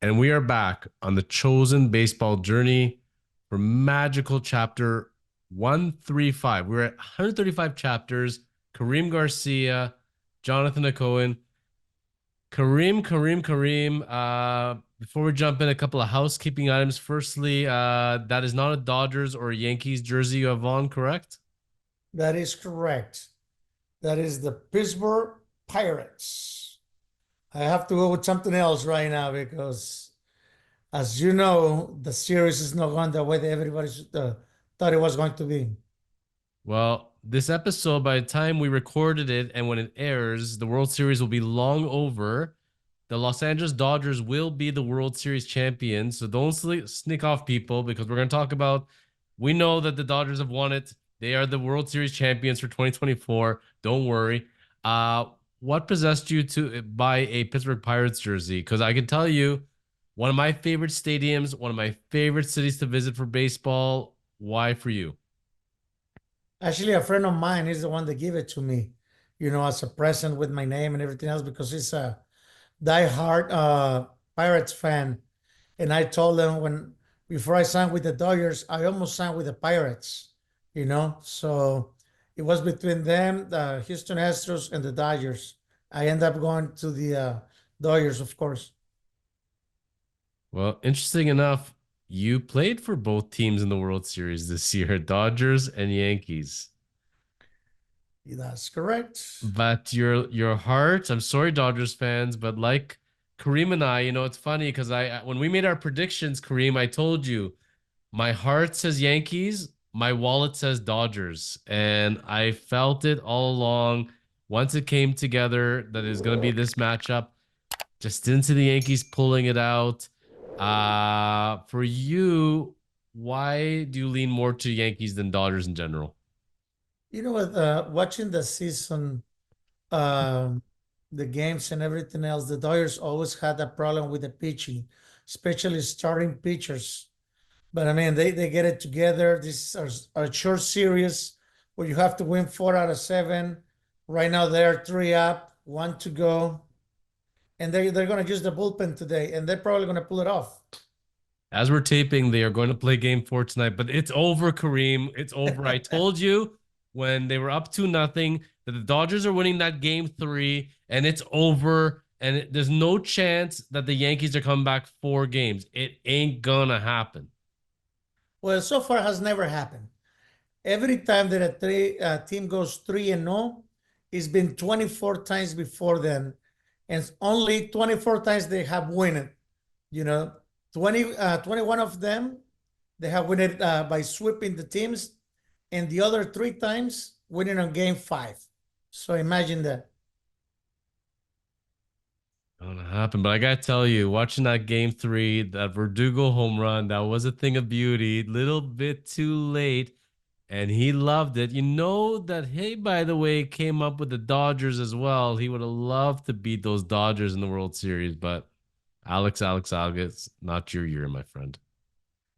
And we are back on the chosen baseball journey for magical chapter 135. We're at 135 chapters. Kareem Garcia, Jonathan Cohen, Kareem. Before we jump in, a couple of housekeeping items. Firstly, that is not a Dodgers or Yankees jersey you have on, correct? That is correct. That is the Pittsburgh Pirates. I have to go with something else right now because, as you know, the series is not going the way that everybody thought it was going to be. Well, this episode, by the time we recorded it and when it airs, the World Series will be long over. The Los Angeles Dodgers will be the World Series champions. So don't sneak off, people, because we're going to talk about. We know that the Dodgers have won it. They are the World Series champions for 2024. Don't worry. What possessed you to buy a Pittsburgh Pirates jersey? Because I can tell you, one of my favorite stadiums, one of my favorite cities to visit for baseball. Why for you? Actually, a friend of mine is the one that gave it to me, as a present with my name and everything else because he's a diehard Pirates fan. And I told them when before I signed with the Dodgers, I almost signed with the Pirates. So it was between them, the Houston Astros, and the Dodgers. I end up going to the Dodgers, of course. Well, interesting enough, you played for both teams in the World Series this year, Dodgers and Yankees. That's correct. But your heart, I'm sorry, Dodgers fans, but like Kareem and I, it's funny because I when we made our predictions, Kareem, I told you my heart says Yankees, my wallet says Dodgers, and I felt it all along. Once it came together that it was going to be this matchup, just didn't see the Yankees pulling it out. For you, why do you lean more to Yankees than Dodgers in general? You know what? Watching the season, um, the games and everything else, the Dodgers always had a problem with the pitching, especially starting pitchers. But I mean, they get it together. This is a short series where you have to win 4 out of 7. Right now, they're three up, one to go, and they're going to use the bullpen today, and they're probably going to pull it off. As we're taping, they are going to play game 4 tonight, but it's over, Kareem. It's over. I told you when they were up 2-0 that the Dodgers are winning that game 3, and it's over. And there's no chance that the Yankees are coming back 4 games. It ain't gonna happen. Well, so far has never happened. Every time that team goes 3-0, it's been 24 times before then, and only 24 times they have won it. You know, 21 of them they have won it by sweeping the teams, and the other 3 times winning on game 5. So imagine that. Gonna happen, but I gotta tell you, watching that game 3, that Verdugo home run, that was a thing of beauty. Little bit too late, and he loved it. You know that hey, by the way, came up with the Dodgers as well. He would have loved to beat those Dodgers in the World Series, but Alex, not your year, my friend.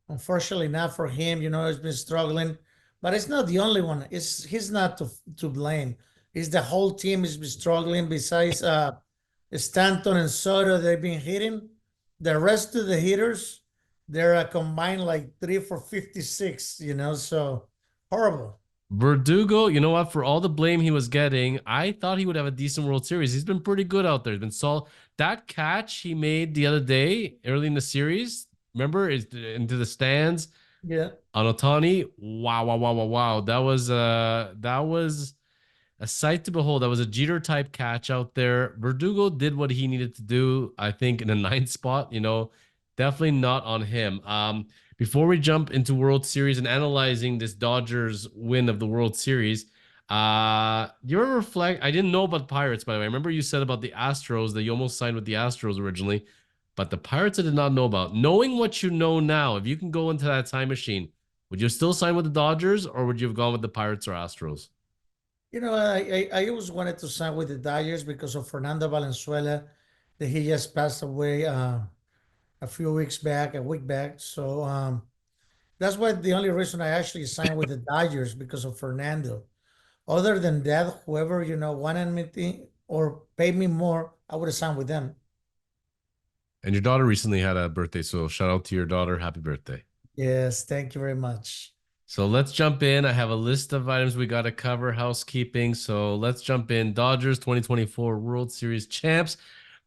Unfortunately, not for him. He's been struggling, but it's not the only one. He's not to blame. It's the whole team has been struggling. Besides Stanton and Soto, they've been hitting. The rest of the hitters, they're combined like 3 for 56. So horrible. Verdugo, you know what? For all the blame he was getting, I thought he would have a decent World Series. He's been pretty good out there. He's been solid. That catch he made the other day, early in the series, remember, is into the stands Yeah. on Otani. Wow, wow, wow, wow, wow. That was a sight to behold. That was a Jeter type catch out there. Verdugo did what he needed to do, I think, in a ninth spot. Definitely not on him. Before we jump into World Series and analyzing this Dodgers win of the World Series, you ever reflect? I didn't know about Pirates, by the way. I remember you said about the Astros that you almost signed with the Astros originally, but the Pirates I did not know about. Knowing what you know now, if you can go into that time machine, would you still sign with the Dodgers or would you have gone with the Pirates or Astros? I always wanted to sign with the Dodgers because of Fernando Valenzuela, that he just passed away a few weeks back, a week back. So that's why the only reason I actually signed with the Dodgers because of Fernando. Other than that, whoever wanted me or paid me more, I would have signed with them. And your daughter recently had a birthday, so shout out to your daughter. Happy birthday. Yes, thank you very much. So let's jump in. I have a list of items we got to cover, housekeeping. So let's jump in. Dodgers 2024 World Series champs.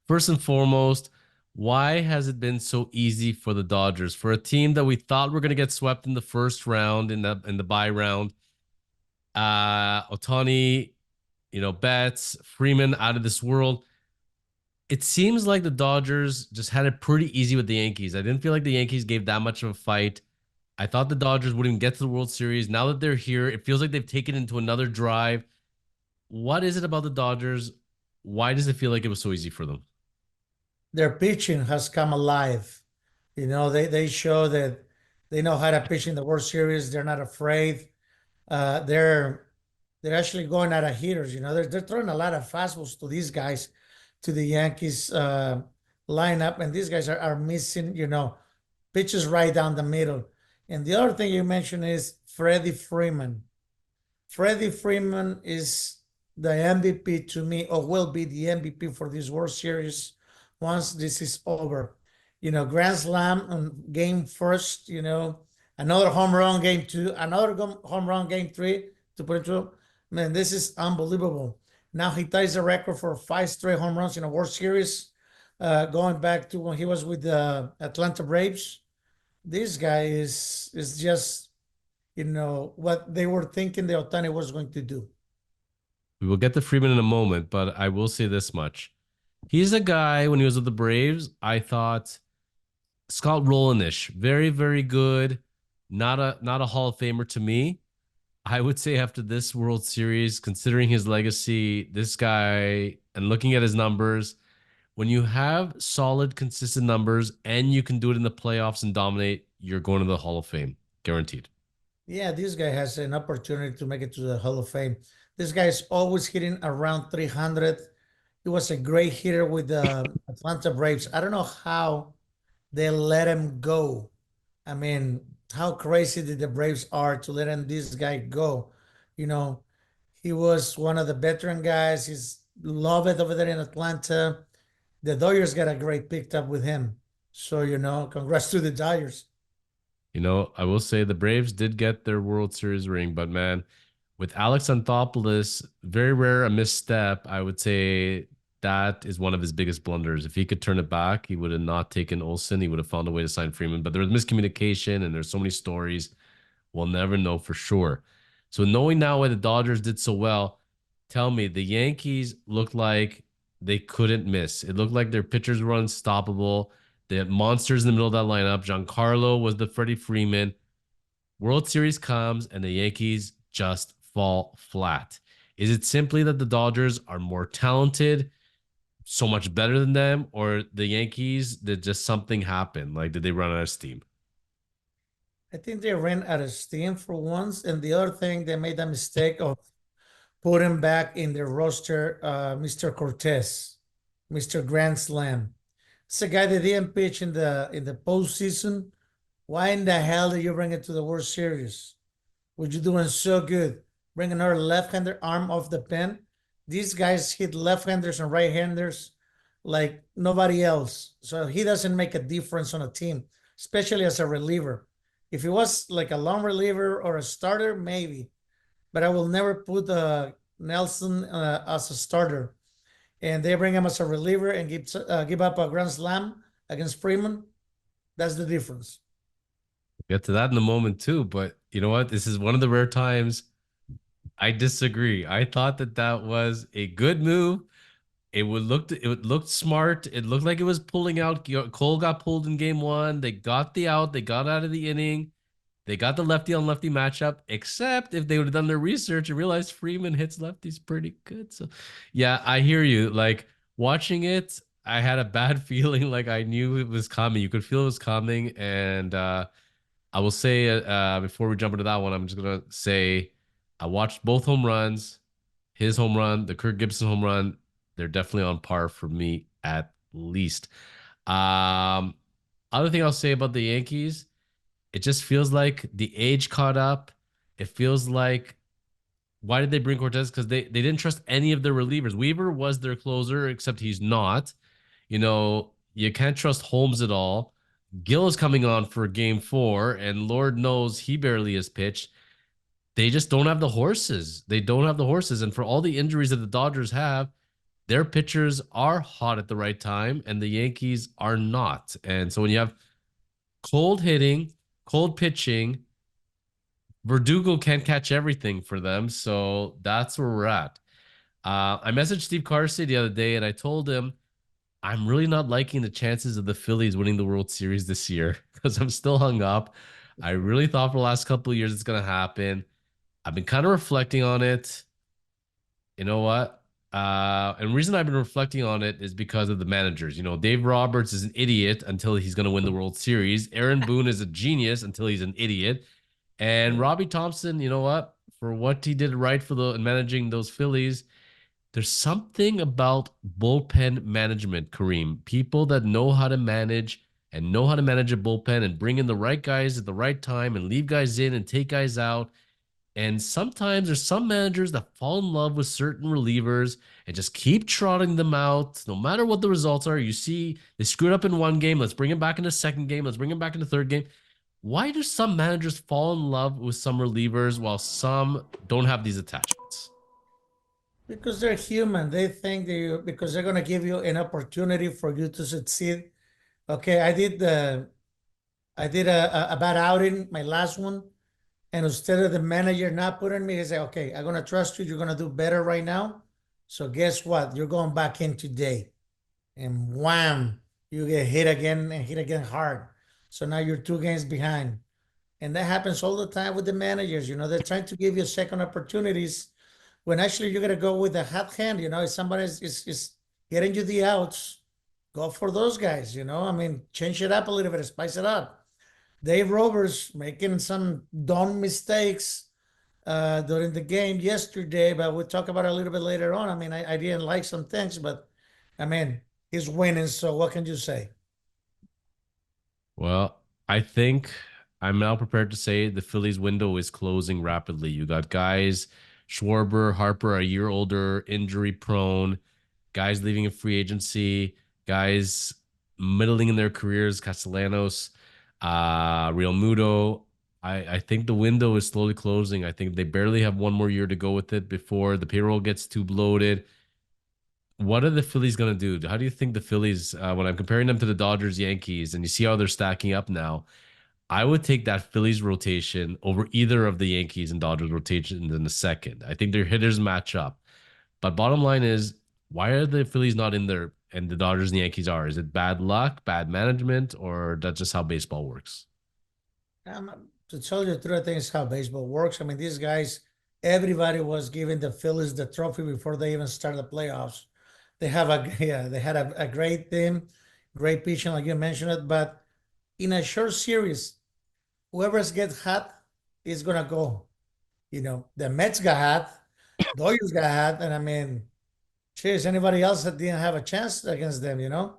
First and foremost, why has it been so easy for the Dodgers? For a team that we thought were going to get swept in the first round in the bye round, Otani, Betts, Freeman out of this world. It seems like the Dodgers just had it pretty easy with the Yankees. I didn't feel like the Yankees gave that much of a fight. I thought the Dodgers wouldn't get to the World Series. Now that they're here, it feels like they've taken into another drive. What is it about the Dodgers? Why does it feel like it was so easy for them? Their pitching has come alive. They show that they know how to pitch in the World Series. They're not afraid. Uh, they're they're actually going out of hitters. They're throwing a lot of fastballs to these guys, to the Yankees lineup, and these guys are missing, pitches right down the middle. And the other thing you mentioned is Freddie Freeman. Freddie Freeman is the MVP to me, or will be the MVP for this World Series once this is over. Grand Slam on game first, another home run game two, another home run game three to put it through. Man, this is unbelievable. Now he ties the record for five straight home runs in a World Series, going back to when he was with the Atlanta Braves. This guy is just what they were thinking the Otani was going to do. We will get to Freeman in a moment, but I will say this much. He's a guy, when he was with the Braves, I thought Scott Rowland-ish, very, very good. Not a Hall of Famer to me. I would say after this World Series, considering his legacy, this guy, and looking at his numbers, when you have solid, consistent numbers and you can do it in the playoffs and dominate, you're going to the Hall of Fame, guaranteed. Yeah, this guy has an opportunity to make it to the Hall of Fame. This guy is always hitting around 300. He was a great hitter with the Atlanta Braves. I don't know how they let him go. I mean, how crazy did the Braves are to let him this guy go? You know, he was one of the veteran guys. He's loved over there in Atlanta. The Dodgers got a great picked up with him. So, congrats to the Dodgers. I will say the Braves did get their World Series ring, but man, with Alex Anthopoulos, very rare a misstep. I would say that is one of his biggest blunders. If he could turn it back, he would have not taken Olson. He would have found a way to sign Freeman. But there was miscommunication, and there's so many stories. We'll never know for sure. So knowing now why the Dodgers did so well, tell me the Yankees looked like they couldn't miss. It looked like their pitchers were unstoppable. They had monsters in the middle of that lineup. Giancarlo was the Freddie Freeman. World Series comes and the Yankees just fall flat. Is it simply that the Dodgers are more talented, so much better than them, or the Yankees did just something happen? Like, did they run out of steam? I think they ran out of steam for once. And the other thing, they made a mistake of putting back in their roster Mr. Cortez, Mr. Grand Slam. It's a guy that didn't pitch in the postseason. Why in the hell did you bring it to the World Series? What you doing so good? Bring another left-hander arm off the pen. These guys hit left-handers and right-handers like nobody else. So he doesn't make a difference on a team, especially as a reliever. If he was like a long reliever or a starter, maybe. But I will never put Nelson as a starter. And they bring him as a reliever and give up a grand slam against Freeman. That's the difference. Get to that in a moment too. But you know what? This is one of the rare times I disagree. I thought that that was a good move. It looked smart. It looked like it was pulling out. Cole got pulled in game one. They got the out. They got out of the inning. They got the lefty on lefty matchup, except if they would have done their research and realized Freeman hits lefties pretty good. So, yeah, I hear you. Like watching it, I had a bad feeling. Like I knew it was coming. You could feel it was coming. And I will say, before we jump into that one, I'm just gonna say I watched both home runs. His home run, the Kirk Gibson home run, they're definitely on par for me at least. Um, Other thing I'll say about the Yankees, it just feels like the age caught up. It feels like why did they bring Cortez? Because they didn't trust any of their relievers. Weaver was their closer, except he's not. You can't trust Holmes at all. Gill is coming on for game 4, and Lord knows he barely has pitched. They just don't have the horses. They don't have the horses. And for all the injuries that the Dodgers have, their pitchers are hot at the right time, and the Yankees are not. And so when you have cold hitting, cold pitching, Verdugo can't catch everything for them. So that's where we're at. I messaged Steve Carsey the other day, and I told him I'm really not liking the chances of the Phillies winning the World Series this year because I'm still hung up. I really thought for the last couple of years it's going to happen. I've been kind of reflecting on it. You know what? And the reason I've been reflecting on it is because of the managers. Dave Roberts is an idiot until he's going to win the World Series. Aaron Boone is a genius until he's an idiot. And Robbie Thompson, you know what? For what he did right for the managing those Phillies, there's something about bullpen management, Kareem. People that know how to manage and know how to manage a bullpen and bring in the right guys at the right time and leave guys in and take guys out. And sometimes there's some managers that fall in love with certain relievers and just keep trotting them out, no matter what the results are. You see, they screwed up in one game. Let's bring him back in the second game. Let's bring him back in the third game. Why do some managers fall in love with some relievers while some don't have these attachments? Because they're human. They think because they're gonna give you an opportunity for you to succeed. Okay, I did a bad outing, my last one, and instead of the manager not putting me, he said, "Okay, I'm gonna trust you. You're gonna do better right now. So guess what? You're going back in today." And wham, you get hit again and hit again hard. So now you're 2 games behind. And that happens all the time with the managers. They're trying to give you second opportunities when actually you're gonna go with a hot hand. If somebody is getting you the outs, go for those guys. I mean, change it up a little bit, spice it up. Dave Roberts making some dumb mistakes during the game yesterday, but we'll talk about it a little bit later on. I mean, I didn't like some things, but I mean, he's winning, so what can you say? Well, I think I'm now prepared to say the Phillies window is closing rapidly. You got guys, Schwarber, Harper, a year older, injury prone, guys leaving in free agency, guys middling in their careers, Castellanos, Real Muto. I think the window is slowly closing. I think they barely have one more year to go with it before the payroll gets too bloated. What are the Phillies going to do? How do you think the Phillies, when I'm comparing them to the Dodgers, Yankees, and you see how they're stacking up now, I would take that Phillies rotation over either of the Yankees and Dodgers rotations in a second. I think their hitters match up. But bottom line is, why are the Phillies not in there and the Dodgers and the Yankees are? Is it bad luck, bad management, or that's just how baseball works? To tell you the truth, I think it's how baseball works. I mean, these guys, everybody was giving the Phillies the trophy before they even started the playoffs. They have yeah, they had a great team, great pitching, like you mentioned it. But in a short series, whoever gets hot is gonna go. The Mets got hot, Dodgers got hot, and I mean, cheers, anybody else that didn't have a chance against them.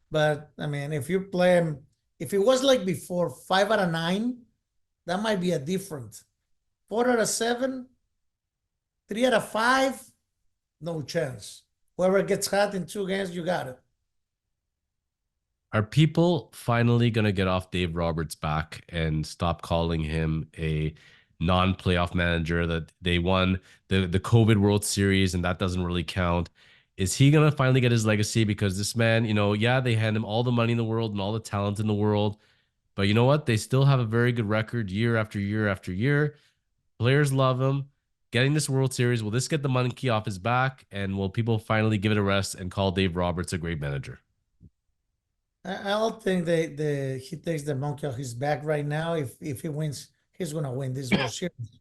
But I mean, if you play them, if it was like before 5 out of 9, that might be a different. 4 out of 7, 3 out of 5, no chance. Whoever gets hot in 2 games, you got it. Are people finally going to get off Dave Roberts' back and stop calling him a non-playoff manager that they won the COVID World Series and that doesn't really count? Is he going to finally get his legacy? Because this man, yeah, they hand him all the money in the world and all the talent in the world, but you know what? They still have a very good record year after year after year. Players love him. Getting this World Series, will this get the monkey off his back? And will people finally give it a rest and call Dave Roberts a great manager? I don't think he takes the monkey off his back right now. If he wins, he's gonna win this World Series.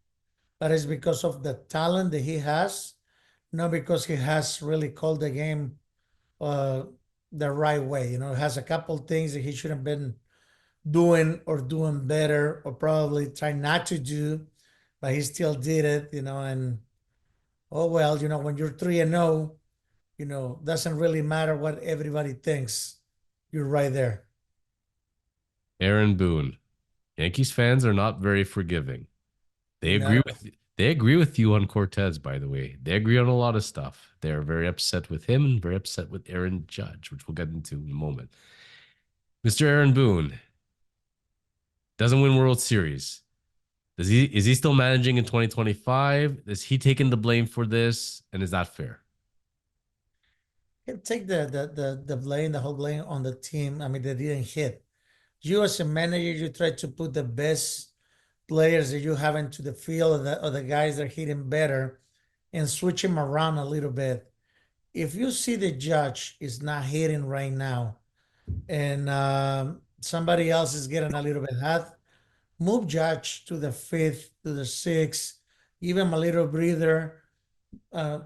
But it's because of the talent that he has, not because he has really called the game uh, the right way. Has a couple things that he should have been doing or doing better or probably try not to do, but he still did it. And oh well, when you're 3-0, doesn't really matter what everybody thinks. You're right there. Aaron Boone. Yankees fans are not very forgiving. They agree No, with They agree with you on Cortez, by the way. They agree on a lot of stuff. They're very upset with him and very upset with Aaron Judge, which we'll get into in a moment. Mr. Aaron Boone doesn't win World Series. Does he is he still managing in 2025? Is he taking the blame for this? And is that fair? Can take the blame, the whole blame on the team. I mean, they didn't hit. You as a manager, you try to put the best players that you have into the field, or the guys that are hitting better, and switch them around a little bit. If you see the judge is not hitting right now, and somebody else is getting a little bit hot, move judge to the fifth, to the sixth, give him a little breather,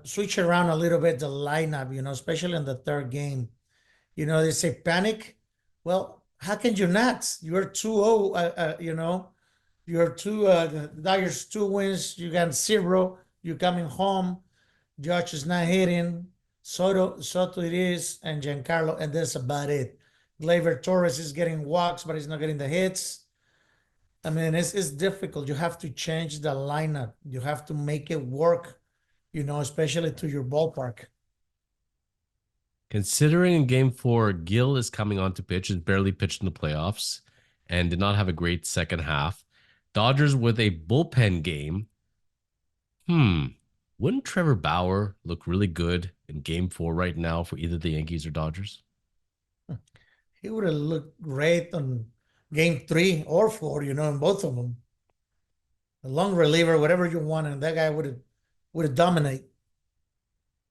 switch around a little bit the lineup, especially in the third game. They say panic. Well, how can you not? You're 2-0, you're the Dodgers 2 wins, you got zero, you're coming home, Josh is not hitting, Soto it is, and Giancarlo, and that's about it. Gleyber Torres is getting walks, but he's not getting the hits. I mean, it's difficult. You have to change the lineup. You have to make it work, especially to your ballpark. Considering in game four, Gill is coming on to pitch and barely pitched in the playoffs and did not have a great second half. Dodgers with a bullpen game. Hmm. Wouldn't Trevor Bauer look really good in game four right now for either the Yankees or Dodgers? He would have looked great on game 3 or 4, in both of them. A long reliever, whatever you want, and that guy would have dominate.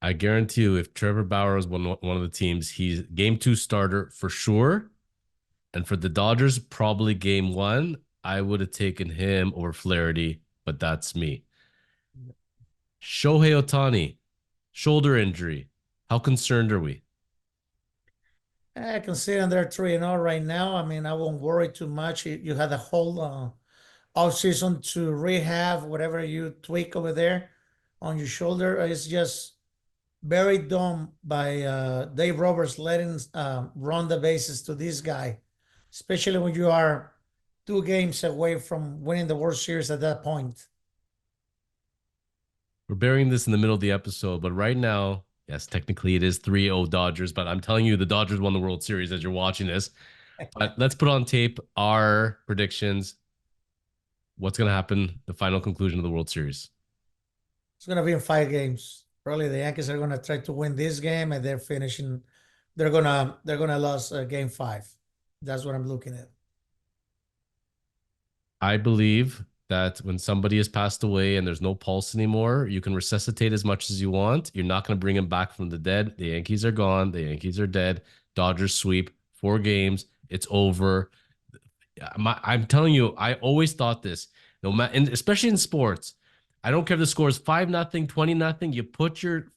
I guarantee you, if Trevor Bauer was one of the teams, he's game two starter for sure. And for the Dodgers, probably game one. I would have taken him over Flaherty, but that's me. Shohei Otani, shoulder injury. How concerned are we? I can see them there 3-0 right now. I mean, I won't worry too much. You had a whole off season to rehab whatever you tweak over there on your shoulder. It's just very dumb by Dave Roberts letting run the bases to this guy, especially when you are 2 games away from winning the World Series at that point. We're burying this in the middle of the episode, but right now, yes, technically it is 3-0 Dodgers, but I'm telling you, the Dodgers won the World Series as you're watching this. But let's put on tape our predictions. What's going to happen? The final conclusion of the World Series. It's going to be in 5 games. Probably the Yankees are going to try to win this game, and they're finishing. They're gonna lose game 5. That's what I'm looking at. I believe that when somebody has passed away and there's no pulse anymore, you can resuscitate as much as you want. You're not going to bring him back from the dead. The Yankees are gone. The Yankees are dead. Dodgers sweep 4 games. It's over. I'm telling you, I always thought this. No matter, and especially in sports, I don't care if the score is 5-0, 20-0. You put your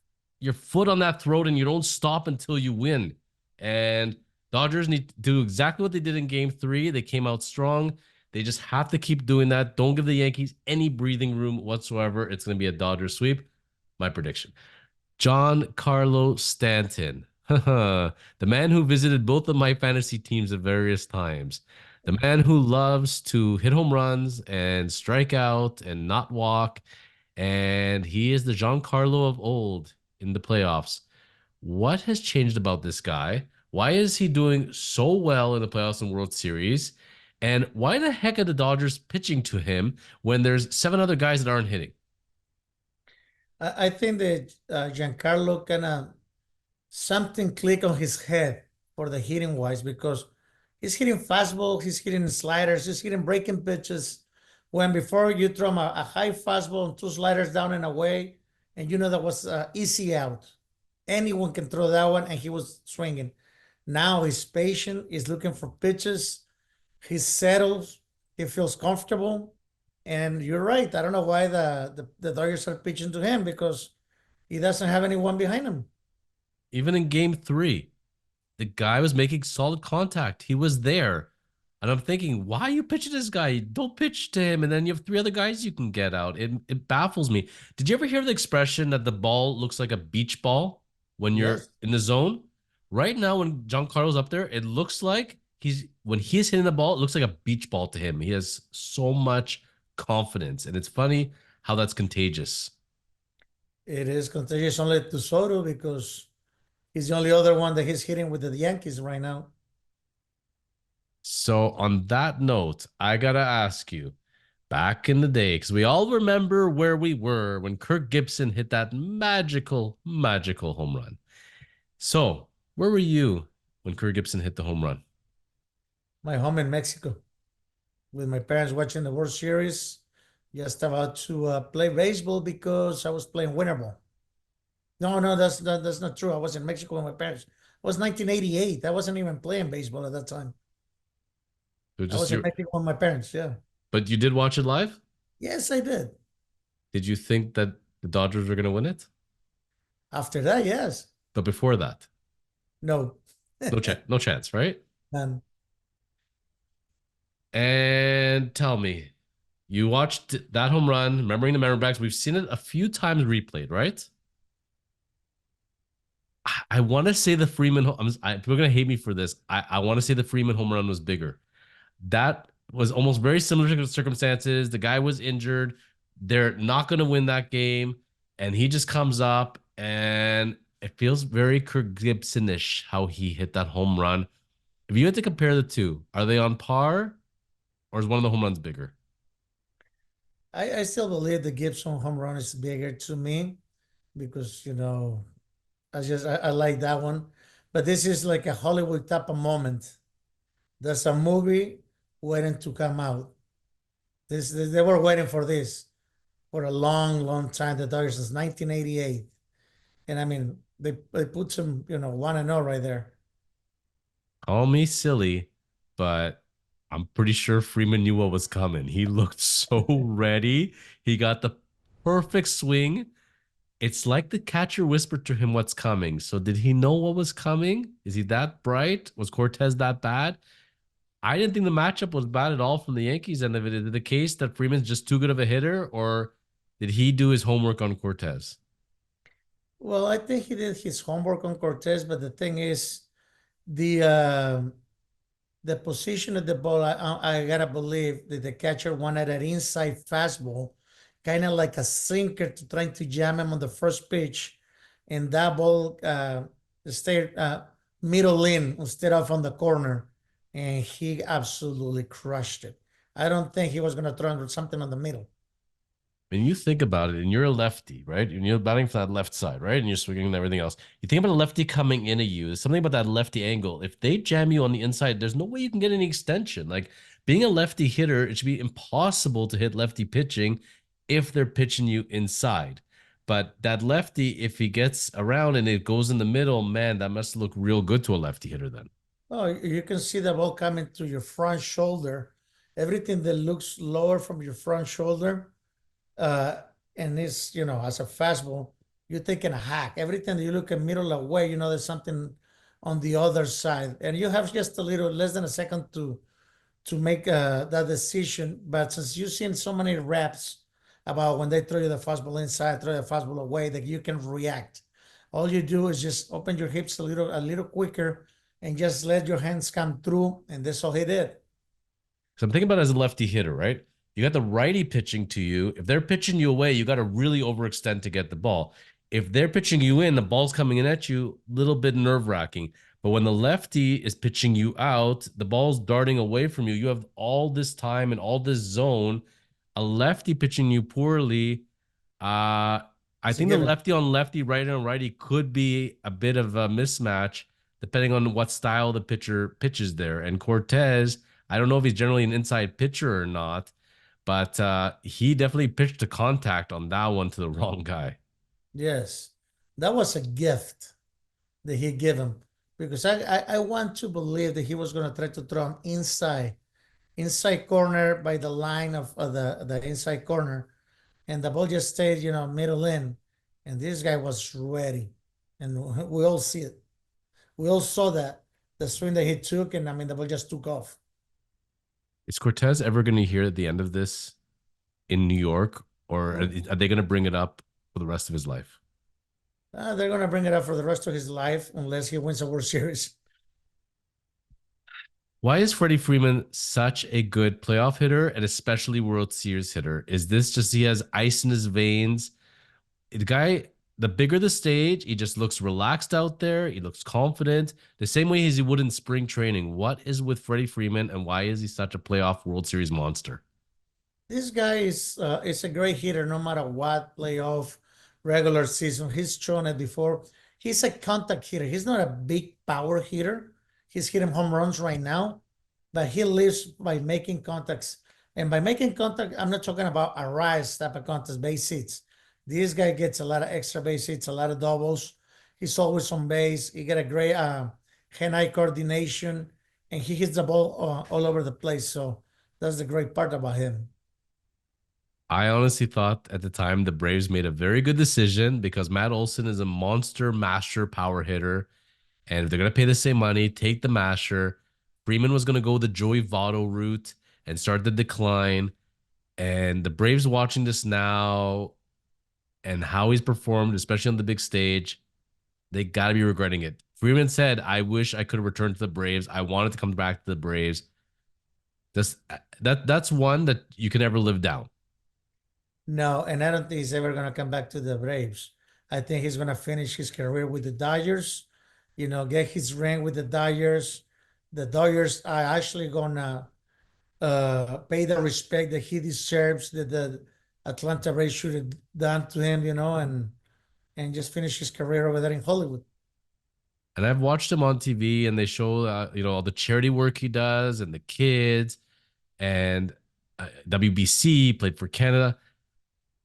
foot on that throat and you don't stop until you win. And Dodgers need to do exactly what they did in game 3. They came out strong. They just have to keep doing that. Don't give the Yankees any breathing room whatsoever. It's going to be a Dodgers sweep. My prediction. Giancarlo Stanton, the man who visited both of my fantasy teams at various times, the man who loves to hit home runs and strike out and not walk. And he is the Giancarlo of old in the playoffs. What has changed about this guy? Why is he doing so well in the playoffs and World Series? And why the heck are the Dodgers pitching to him when there's 7 other guys that aren't hitting? I think that Giancarlo kind of something click on his head for the hitting wise, because he's hitting fastball, he's hitting sliders, he's hitting breaking pitches. When before you throw him a high fastball and 2 sliders down and away, and that was easy out. Anyone can throw that one, and he was swinging. Now he's patient. He's looking for pitches. He settles. He feels comfortable. And you're right. I don't know why the Dodgers are pitching to him, because he doesn't have anyone behind him. Even in game 3, the guy was making solid contact. He was there. And I'm thinking, why are you pitching this guy? Don't pitch to him. And then you have 3 other guys you can get out. It baffles me. Did you ever hear the expression that the ball looks like a beach ball when you're Yes. in the zone? Right now, when Giancarlo's up there, it looks like when he's hitting the ball, it looks like a beach ball to him. He has so much confidence. And it's funny how that's contagious. It is contagious only to Soto because he's the only other one that he's hitting with the Yankees right now. So, on that note, I got to ask you back in the day, because we all remember where we were when Kirk Gibson hit that magical, magical home run. So, where were you when Kirk Gibson hit the home run? My home in Mexico with my parents watching the World Series, just about to play baseball because I was playing winter ball. No, no, that's not true. I was in Mexico with my parents. It was 1988. I wasn't even playing baseball at that time. It was I just was in your, Mexico with my parents. Yeah. but you did watch it live? Yes, I did. Did you think that the Dodgers were going to win it? After that, yes. But before that, No. no chance, right? And And tell me, you watched that home run, remembering the memory backs. We've seen it a few times replayed, right? I want to say the Freeman. People are gonna hate me for this. I want to say the Freeman home run was bigger. That was almost very similar circumstances. The guy was injured. They're not gonna win that game, and he just comes up, and it feels very Kirk Gibson-ish how he hit that home run. If you had to compare the two, are they on par, or is one of the home runs bigger? I still believe the Gibson home run is bigger to me because, I like that one. But this is like a Hollywood type of moment. There's a movie waiting to come out. They were waiting for this for a long, long time. The Dodgers since 1988, and I mean they put some 1-0 right there. Call me silly, but I'm pretty sure Freeman knew what was coming. He looked so ready. He got the perfect swing. It's like the catcher whispered to him what's coming. So did he know what was coming? Is he that bright? Was Cortez that bad? I didn't think the matchup was bad at all from the Yankees end of it. Is it the case that Freeman's just too good of a hitter, or did he do his homework on Cortez? Well, I think he did his homework on Cortez, but the thing is the uh, the position of the ball. I gotta believe that the catcher wanted an inside fastball, kind of like a sinker to trying to jam him on the first pitch, and that ball stayed middle in instead of on the corner, and he absolutely crushed it. I don't think he was gonna throw something on the middle. When you think about it, and you're a lefty, right? And you're batting for that left side, right? And you're swinging and everything else. You think about a lefty coming in at you. There's something about that lefty angle. If they jam you on the inside, there's no way you can get any extension. Like being a lefty hitter, it should be impossible to hit lefty pitching if they're pitching you inside. But that lefty, if he gets around and it goes in the middle, man, that must look real good to a lefty hitter then. Oh, you can see the ball coming to your front shoulder. Everything that looks lower from your front shoulder, uh, and it's as a fastball, you're taking a hack. Everything that you look a middle away, there's something on the other side, and you have just a little less than a second to make that decision. But since you've seen so many reps about when they throw you the fastball inside, throw the fastball away, that you can react. All you do is just open your hips a little quicker and just let your hands come through, and that's all he did. So I'm thinking about it as a lefty hitter, right? You got the righty pitching to you. If they're pitching you away, you got to really overextend to get the ball. If they're pitching you in, the ball's coming in at you, a little bit nerve wracking. But when the lefty is pitching you out, the ball's darting away from you. You have all this time and all this zone. A lefty pitching you poorly, uh, I It's a think the given. lefty on lefty, righty on righty could be a bit of a mismatch depending on what style the pitcher pitches there. And Cortez, I don't know if he's generally an inside pitcher or not, but he definitely pitched to contact on that one to the wrong guy. Yes, that was a gift that he gave him because I want to believe that he was going to try to throw him inside corner by the line of the inside corner, and the ball just stayed middle in, and this guy was ready, and we all see it. We all saw that the swing that he took, and I mean the ball just took off. Is Cortez ever going to hear at the end of this in New York, or are Oh, they going to bring it up for the rest of his life? they're gonna bring it up for the rest of his life unless he wins a World Series. Why is Freddie Freeman such a good playoff hitter and especially World Series hitter? Is this just he has ice in his veins? The guy, the bigger the stage, he just looks relaxed out there. He looks confident, the same way as he would in spring training. What is with Freddie Freeman and why is he such a playoff World Series monster? This guy is a great hitter no matter what playoff, regular season. He's shown it before. He's a contact hitter. He's not a big power hitter. He's hitting home runs right now, but he lives by making contacts. And by making contact, I'm not talking about a rise type of contest, base hits. This guy gets a lot of extra base hits, a lot of doubles. He's always on base. He got a great hand-eye coordination, and he hits the ball all over the place. So that's the great part about him. I honestly thought at the time the Braves made a very good decision because Matt Olson is a monster master power hitter. And if they're going to pay the same money, take the masher. Freeman was going to go the Joey Votto route and start the decline. And the Braves watching this now and how he's performed, especially on the big stage, they got to be regretting it. Freeman said, I wish I could have returned to the Braves. I wanted to come back to the Braves. That's that's one that you can never live down. No, and I don't think he's ever going to come back to the Braves. I think he's going to finish his career with the Dodgers, get his ring with the Dodgers. The Dodgers are actually going to pay the respect that he deserves, that the Atlanta Braves should have done to him, and just finish his career over there in Hollywood. And I've watched him on TV and they show, all the charity work he does and the kids and WBC played for Canada.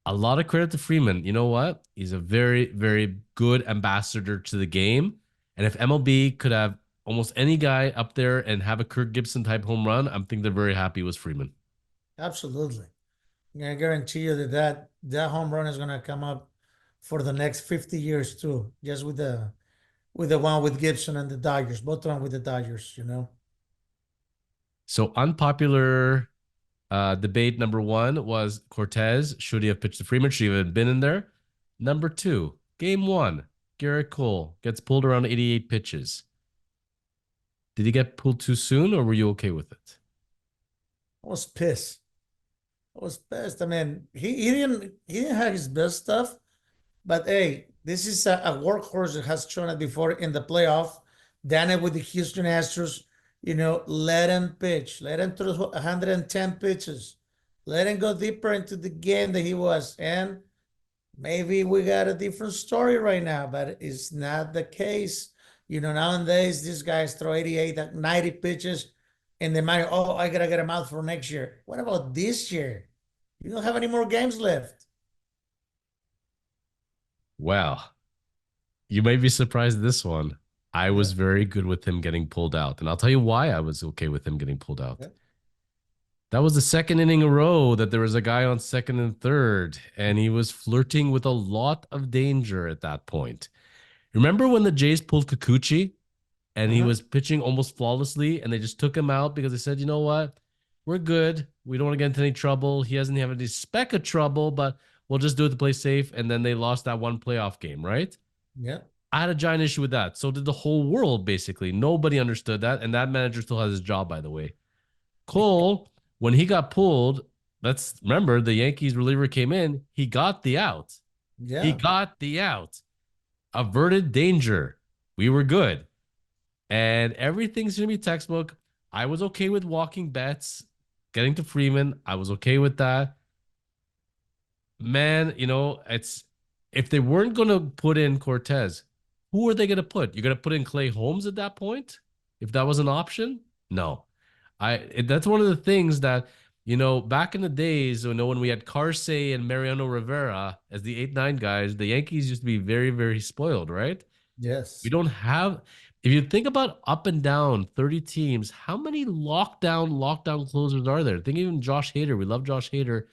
A lot of credit to Freeman. You know what? He's a very, very good ambassador to the game. And if MLB could have almost any guy up there and have a Kirk Gibson type home run, I'm think they're very happy with Freeman. Absolutely. I guarantee you that home run is going to come up for the next 50 years too, just with the one with Gibson and the Dodgers, both of them with the Dodgers. So unpopular debate number one was Cortez. Should he have pitched to Freeman? Should he have been in there? Number two, game one, Garrett Cole gets pulled around 88 pitches. Did he get pulled too soon or were you okay with it? I was pissed. I was pissed. I mean, he didn't have his best stuff, but hey, this is a workhorse that has shown it before in the playoff. Done it with the Houston Astros. Let him pitch. Let him throw 110 pitches. Let him go deeper into the game that he was. And maybe we got a different story right now, but it's not the case. Nowadays, these guys throw 88, 90 pitches, and they might, oh, I got to get him out for next year. What about this year? You don't have any more games left. Well, you may be surprised at this one. I was Yeah. very good with him getting pulled out. And I'll tell you why I was okay with him getting pulled out. Yeah. That was the second inning in a row that there was a guy on second and third, and he was flirting with a lot of danger at that point. Remember when the Jays pulled Kikuchi and he Uh-huh. was pitching almost flawlessly, and they just took him out because they said, you know what? We're good. We don't want to get into any trouble. He doesn't have any speck of trouble, but we'll just do it to play safe. And then they lost that one playoff game, right? Yeah. I had a giant issue with that. So did the whole world, basically. Nobody understood that. And that manager still has his job, by the way. Cole, when he got pulled, let's remember the Yankees reliever came in. He got the out. He Yeah. got the out. Averted danger. We were good. And everything's going to be textbook. I was okay with walking bets, getting to Freeman. I was okay with that. Man, it's if they weren't going to put in Cortez, who are they going to put? You're going to put in Clay Holmes at that point? If that was an option? No. That's one of the things that, back in the days, when we had Carsey and Mariano Rivera as the 8-9 guys, the Yankees used to be very, very spoiled, right? We Yes. don't have, if you think about up and down 30 teams, how many lockdown closers are there? Think even Josh Hader. We love Josh Hader.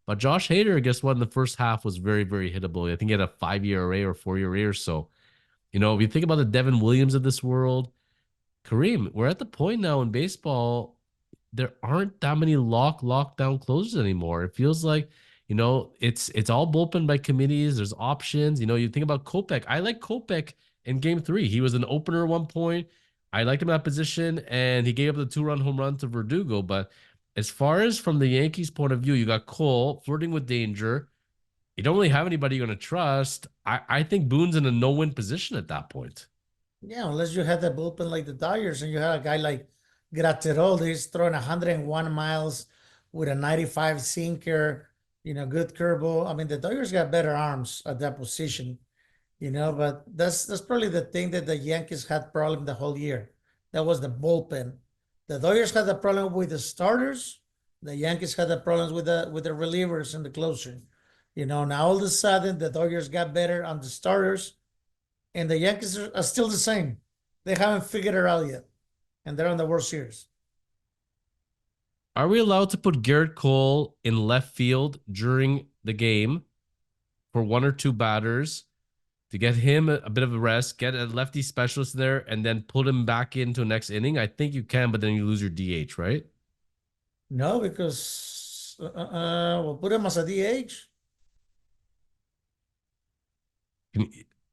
But Josh Hader, guess what? In the first half was very, very hittable. I think he had a 5-year array or 4-year array or so. If you think about the Devin Williams of this world, Kareem, we're at the point now in baseball, there aren't that many lockdown closers anymore. It feels like, it's all bullpen by committees. There's options. You think about Kopech. I like Kopech in game three. He was an opener at one point. I liked him in that position, and he gave up the 2 run home run to Verdugo. But as far as from the Yankees' point of view, you got Cole flirting with danger. You don't really have anybody you're going to trust. I think Boone's in a no-win position at that point. Yeah, unless you had the bullpen like the Dodgers and you had a guy like Graterol, he's throwing 101 miles with a 95 sinker, good curveball. I mean, the Dodgers got better arms at that position, but that's probably the thing that the Yankees had problem the whole year. That was the bullpen. The Dodgers had the problem with the starters. The Yankees had the problems with the relievers and the closer. Now all of a sudden the Dodgers got better on the starters and the Yankees are still the same. They haven't figured it out yet, and they're on the World Series. Are we allowed to put Garrett Cole in left field during the game for one or two batters to get him a bit of a rest, get a lefty specialist there, and then put him back into next inning? I think you can, but then you lose your DH, right? No, because we'll put him as a DH.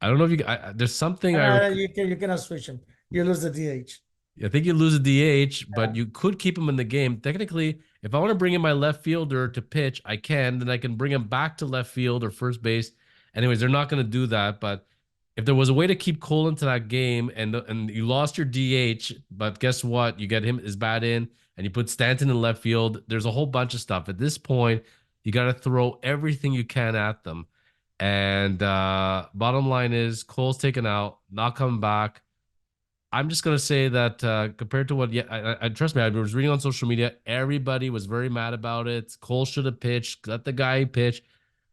I don't know if there's something You cannot switch him. You lose the DH. I think you lose a DH, but you could keep him in the game. Technically, if I want to bring in my left fielder to pitch, I can. Then I can bring him back to left field or first base. Anyways, they're not going to do that. But if there was a way to keep Cole into that game and you lost your DH, but guess what? You get his bat in and you put Stanton in left field. There's a whole bunch of stuff. At this point, you got to throw everything you can at them. And bottom line is Cole's taken out, not coming back. I'm just gonna say that compared to what, yeah, I trust me. I was reading on social media. Everybody was very mad about it. Cole should have pitched. Let the guy pitch.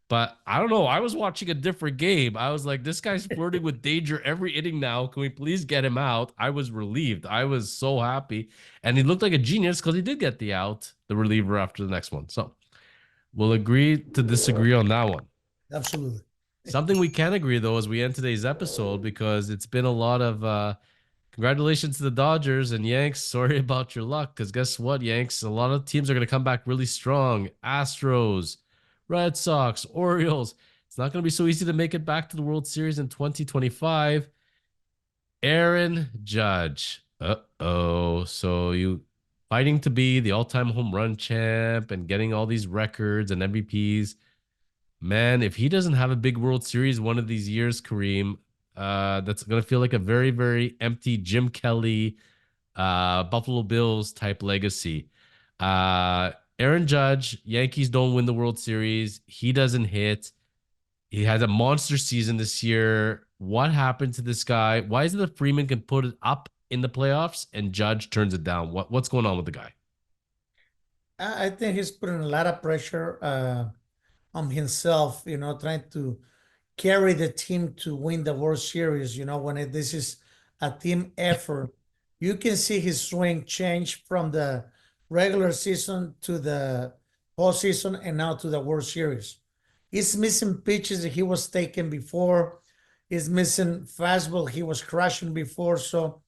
But I don't know. I was watching a different game. I was like, this guy's flirting with danger every inning now. Can we please get him out? I was relieved. I was so happy, and he looked like a genius because he did get the out, the reliever after the next one. So we'll agree to disagree on that one. Absolutely. Something we can agree though as we end today's episode because it's been a lot of congratulations to the Dodgers and Yanks. Sorry about your luck, because guess what, Yanks? A lot of teams are going to come back really strong. Astros, Red Sox, Orioles. It's not going to be so easy to make it back to the World Series in 2025. Aaron Judge. Uh-oh. So you fighting to be the all-time home run champ and getting all these records and MVPs. Man, if he doesn't have a big World Series one of these years, Kareem, that's gonna feel like a very, very empty Jim Kelly, Buffalo Bills type legacy. Aaron Judge, Yankees don't win the World Series. He doesn't hit. He had a monster season this year. What happened to this guy? Why is it that Freeman can put it up in the playoffs and Judge turns it down? What's going on with the guy? I think he's putting a lot of pressure on himself, trying to carry the team to win the World Series. When this is a team effort, you can see his swing change from the regular season to the postseason and now to the World Series. He's missing pitches that he was taking before. He's missing fastball he was crushing before. So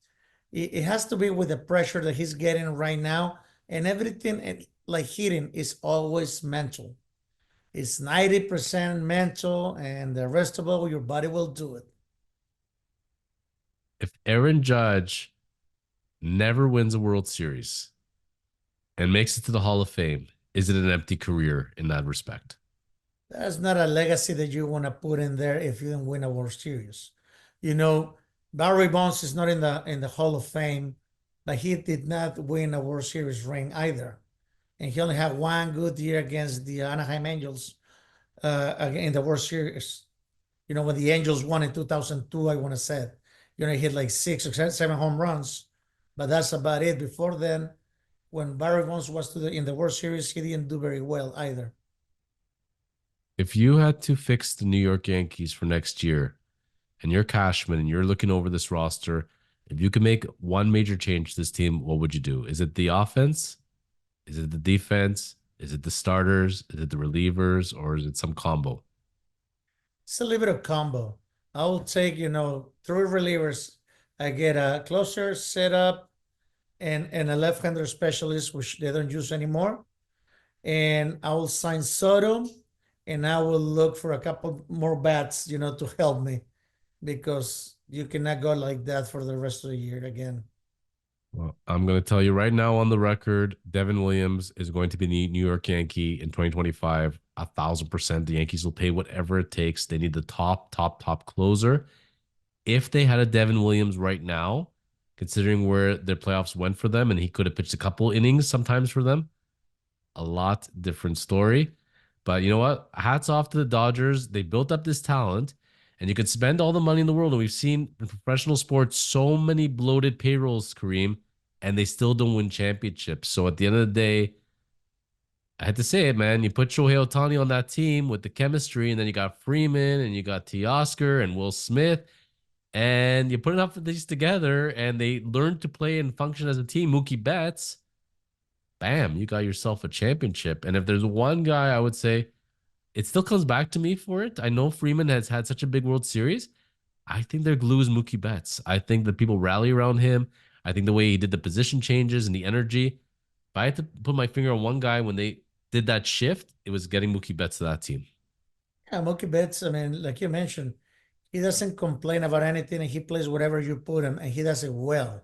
it has to be with the pressure that he's getting right now. And everything like hitting is always mental. It's 90% mental, and the rest of it, your body will do it. If Aaron Judge never wins a World Series and makes it to the Hall of Fame, is it an empty career in that respect? That's not a legacy that you want to put in there if you don't win a World Series. You know, Barry Bonds is not in the Hall of Fame, but he did not win a World Series ring either. And he only had one good year against the Anaheim Angels in the World Series. When the Angels won in 2002, I want to say, he hit like 6 or 7 home runs, but that's about it. Before then, when Barry Bonds was in the World Series, he didn't do very well either. If you had to fix the New York Yankees for next year and you're Cashman and you're looking over this roster, if you could make one major change to this team, what would you do? Is it the offense? Is it the defense? Is it the starters? Is it the relievers? Or is it some combo? It's a little bit of combo. I will take, 3 relievers. I get a closer setup and a left-hander specialist, which they don't use anymore. And I will sign Soto, and I will look for a couple more bats, to help me because you cannot go like that for the rest of the year again. Well, I'm going to tell you right now on the record, Devin Williams is going to be the New York Yankee in 2025. 1,000%. The Yankees will pay whatever it takes. They need the top closer. If they had a Devin Williams right now, considering where their playoffs went for them, and he could have pitched a couple innings sometimes for them, a lot different story. But you know what? Hats off to the Dodgers. They built up this talent, and you could spend all the money in the world. And we've seen in professional sports so many bloated payrolls, Kareem, and they still don't win championships. So at the end of the day, I had to say it, man. You put Shohei Ohtani on that team with the chemistry, and then you got Freeman, and you got Teoscar and Will Smith, and you put enough of these together, and they learn to play and function as a team. Mookie Betts, bam, you got yourself a championship. And if there's one guy, I would say it still comes back to me for it. I know Freeman has had such a big World Series. I think their glue is Mookie Betts. I think that people rally around him. I think the way he did the position changes and the energy. If I had to put my finger on one guy when they did that shift, it was getting Mookie Betts to that team. Yeah, Mookie Betts, I mean, like you mentioned, he doesn't complain about anything and he plays whatever you put him and he does it well.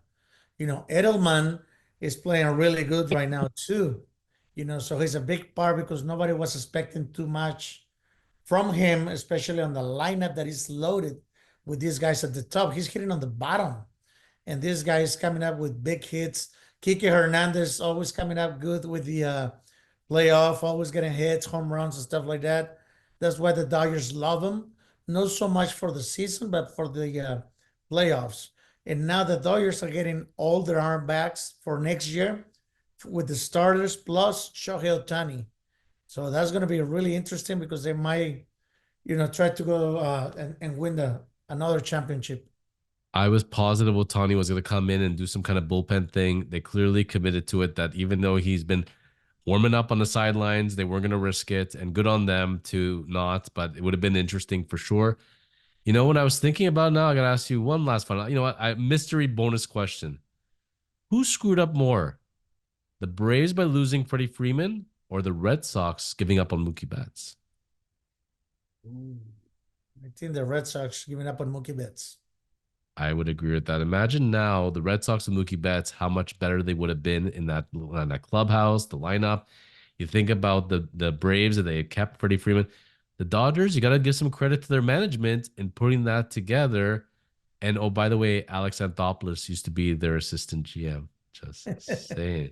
Edelman is playing really good right now too. So he's a big part because nobody was expecting too much from him, especially on the lineup that is loaded with these guys at the top. He's hitting on the bottom. And this guy is coming up with big hits. Kike Hernandez always coming up good with the playoff, always getting hits, home runs, and stuff like that. That's why the Dodgers love him. Not so much for the season, but for the playoffs. And now the Dodgers are getting all their armbacks for next year with the starters plus Shohei Ohtani. So that's going to be really interesting because they might, try to go and win another championship. I was positive Otani was going to come in and do some kind of bullpen thing. They clearly committed to it that even though he's been warming up on the sidelines, they weren't going to risk it. And good on them to not, but it would have been interesting for sure. When I was thinking about it now, I got to ask you one last final. You know what? Mystery bonus question. Who screwed up more? The Braves by losing Freddie Freeman or the Red Sox giving up on Mookie Betts? Ooh. I think the Red Sox giving up on Mookie Betts. I would agree with that. Imagine now the Red Sox and Mookie Betts, how much better they would have been in that clubhouse, the lineup. You think about the Braves that they had kept Freddie Freeman. The Dodgers, you got to give some credit to their management in putting that together. And oh, by the way, Alex Anthopoulos used to be their assistant GM. Just saying.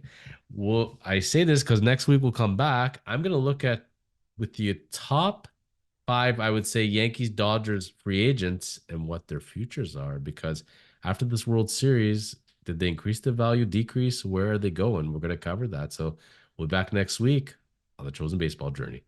Well, I say this because next week we'll come back. I'm gonna look at with the top five, I would say Yankees, Dodgers free agents and what their futures are. Because after this World Series, did they increase the value, decrease? Where are they going? We're gonna cover that. So we'll be back next week on the Chosen Baseball Journey.